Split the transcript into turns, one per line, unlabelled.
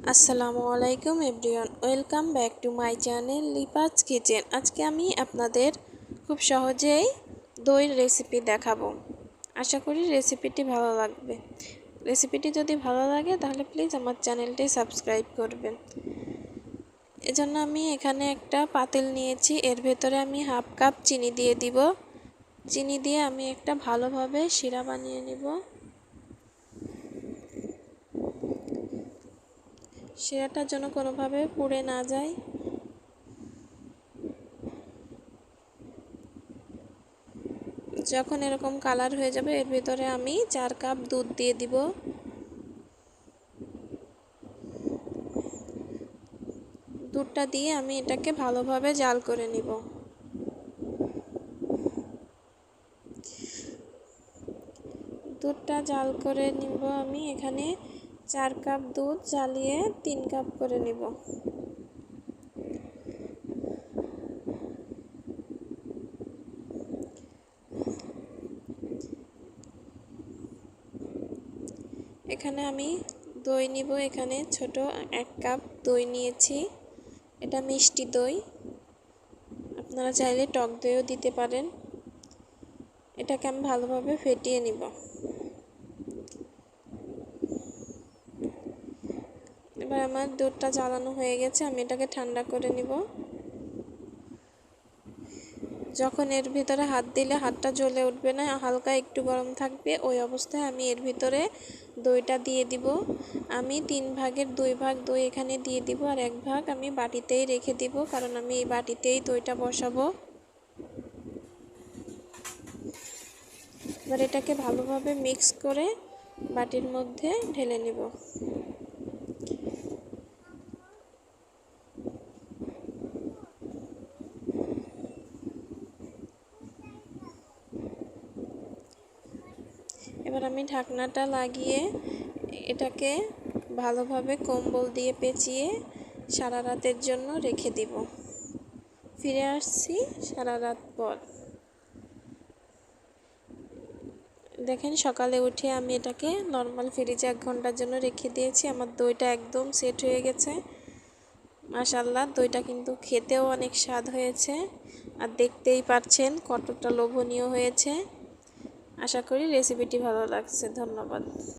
আসসালামু আলাইকুম everyone, welcome back to my channel Lipa's kitchen. আজকে আমি আপনাদের খুব সহজেই দইয়ের রেসিপি দেখাবো। আশা করি রেসিপিটি ভালো লাগবে। রেসিপিটি যদি ভালো লাগে তাহলে প্লিজ আমার চ্যানেলটি সাবস্ক্রাইব করবেন। এজন্য আমি এখানে একটা পাতিল নিয়েছি, এর ভেতরে আমি হাফ কাপ চিনি দিয়ে দিব। চিনি দিয়ে আমি একটা ভালোভাবে শিরা বানিয়ে নিব। শিরাটা যেন কোনোভাবে পুড়ে না যায়। যখন এরকম কালার হয়ে যাবে এর ভিতরে আমি 4 কাপ দুধ দিয়ে দিব। দুধটা দিয়ে আমি এটাকে ভালোভাবে জাল করে নিব। দুধটা জাল করে নিব আমি এখানে 4 কাপ দুধ জ্বালিয়ে 3 কাপ করে নিব। এখানে আমি দই নিব। এখানে ছোট 1 কাপ দই নিয়েছি। এটা মিষ্টি দই, আপনারা চাইলে টক দইও দিতে পারেন। এটাকে আমি ভালোভাবে ফেটিয়ে নিব। এবার আমার দুধটা জ্বালানো হয়ে গেছে, আমি এটাকে ঠান্ডা করে নিব। যখন এর ভিতরে হাত দিলে হাতটা জ্বলে উঠবে না, হালকা একটু গরম থাকবে, ওই অবস্থায় আমি এর ভিতরে দইটা দিয়ে দিব। আমি 3 ভাগের 2 ভাগ দই এখানে দিয়ে দিব, আর 1 ভাগ আমি বাটিতেই রেখে দিব, কারণ আমি এই বাটিতেই দইটা বসাবো। এবার এটাকে ভালোভাবে মিক্স করে বাটির মধ্যে ঢেলে নিব। এবার আমি ঢাকনাটা লাগিয়ে এটাকে ভালোভাবে কম্বল দিয়ে পেঁচিয়ে সারা রাতের জন্য রেখে দিব। ফিরে আসছি সারা রাত পর। দেখেন সকালে উঠে আমি এটাকে নর্মাল ফ্রিজে 1 ঘন্টার জন্য রেখে দিয়েছি। আমার দইটা একদম সেট হয়ে গেছে। মাশাআল্লাহ, দইটা কিন্তু খেতেও অনেক স্বাদ হয়েছে, আর দেখতেই পাচ্ছেন কতটা লোভনীয় হয়েছে। আশা করি রেসিপিটি ভালো লাগছে। ধন্যবাদ।